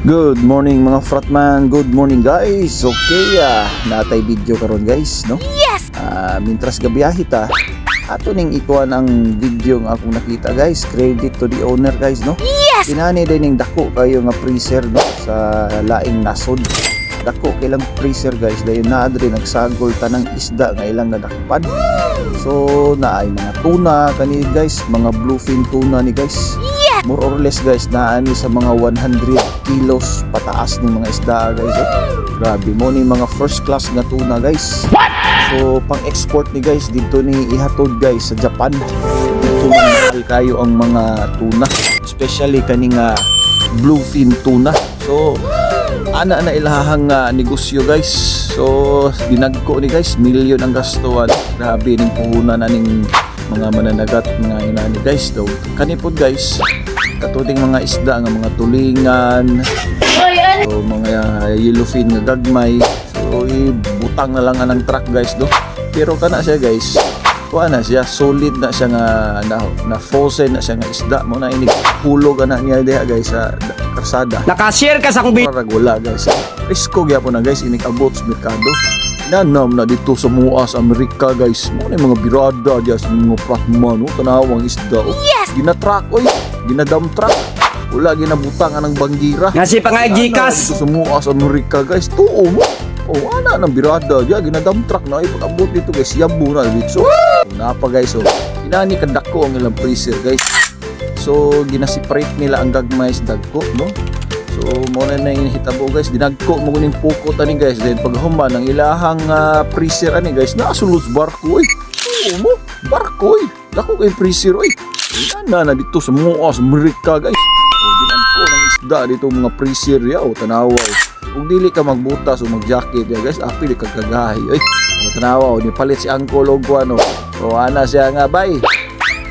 Good morning mga fratman, good morning guys. Okay, natay video karon guys, no? Yes! Mintras gabiyahe ta, ato ning ikuan ang video nga akong nakita guys. Credit to the owner guys, no? Yes! Kinani din ning dako kayo nga freezer, no? Sa laing nasod. Dako kailang freezer guys, dayon na adre nagsagol tanang isda nga ilang nadakpan. So naay mga tuna kani guys, mga bluefin tuna ni guys. More or less guys, naani sa mga 100 kilos pataas ng mga isda guys. Grabe mo ni mga first class na tuna guys. So pang export ni guys dito ni ihatod guys sa Japan. Dito mahal kayo ang mga tuna, especially kaning bluefin tuna. So ana na ilahang negosyo guys. So dinagko ni guys, milyon ang gastuan. Grabe ning puhunan aning mga mananagat nga inani guys daw. Kanipod guys, katuting mga isda nga mga tulingan, so mga yellowfin nga gagmay. So ibutang na lang anang truck guys do. Pero kana siya guys, kuha na siya, solid na siya nga na frozen na siya nga isda mo na inig hulog ana niya diha guys sa karsada. Naka-share ka sa akong video. Wala guys. Risko gyapon na guys inig abot sa merkado. Nanam na dito sa Muas, Amerika guys. Mga mga birada diya sa mga pratman, tanawang isda. Yes! Gina-truck oy, gina-dump truck. Wala ginabutang anang banggira. Ngasi pa nga gikas. Dito sa Muas, Amerika guys. Tuo mo. Oh, ana nang birada diya, gina-dump truck na ipag-abot dito guys. Yabo na dito. So, napa guys oh. Inani kadako ang ilang freezer guys. So, gina-separate nila ang gagmay sa dagko, no? So mo na hitabo guys, dinagko mo kuning puko tani guys. Then pag human ang ilahang freezer ani guys, nasulos barko oy. Oo mo, barko oy. Dako kay freezer oy. Ana na dito sa Muas, Amerika guys. O dinagko ng isda dito mga freezer ya o tanawa. Kung dili ka magbutas o mag-jacket ya guys, apil ka kagahi oy. O tanawa o ni palit si Angkol og ano. O ana siya nga bay.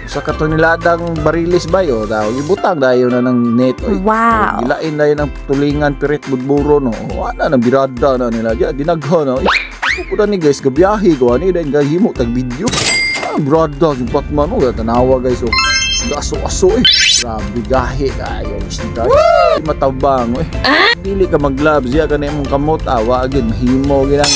Sa kato niladang barilis ba yun, ibutang dayo na ng net. Oy. Wow! Gilain dayo ng tulingan, pirit, budburo, no? Wala na, birada na nila. Dinagha na. Kukuda ni guys, gabiyahe ko. Ano yun, gahimo, tag-video. Brada, yung patman, tanawa guys. Gaso-aso eh. Grabe, gahe kayo. Matabang, eh. Dili ka mag-gloves, ya, ganun yung kamot, agad, mahimo, ginang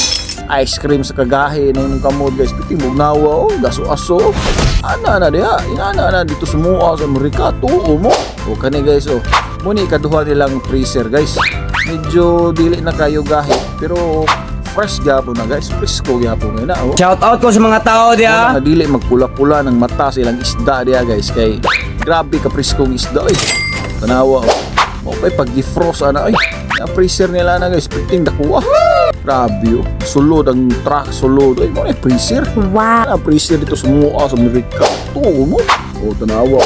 ice cream sa kagahe na yung kamot guys. Piti mo nawa, gaso-aso. Ana na diha, inana na dito sa Muas, Amerika, tuo mo. O kani guys, muni ikaduha nilang freezer guys. Medyo dili na kayo gahe, pero fresh gyapon na guys, fresco gyapon na oh. Shout out ko sa mga tao diya. Mga dili magpula-pula ng mata sa ilang isda diha guys, kay grabe ka preskong isda eh. Tanawa oh. Okay, pag defrost ana ay, na freezer nila na guys, piting dakuha. Grabe oh, sulod ang truck, sulod ay mo na freezer. Wow! Na freezer dito sa Muas, Amerika. Tuo mo. O tanawa.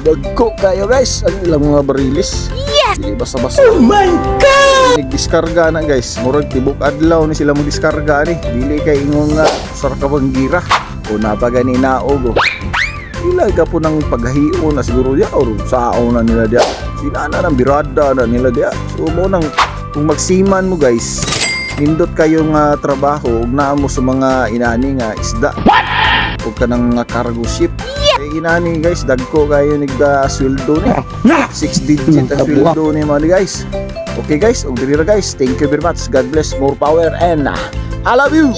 Dagko kayo guys, ang ilang mga barilis. Yes! Dili basta-basta. Oh my God! Nag-diskarga na guys. Murag tibok adlaw ni sila mo diskarga ni. Dili kay ingong usar ka banggira. O napagani naog. Ilay ka po ng paghahion na siguro diya o sao na nila diya. Sinana ng birada na nila diya. So mo nang kung magsiman mo guys, nindot kayong trabaho ug naa mo sa mga inani nga isda. Ug kanang cargo ship. Kay inani guys, dagko kayo nigda sweldo ni. 6 digit ang sweldo ni mga guys. Okay guys, ug diri ra guys. Thank you very much. God bless, more power and I love you.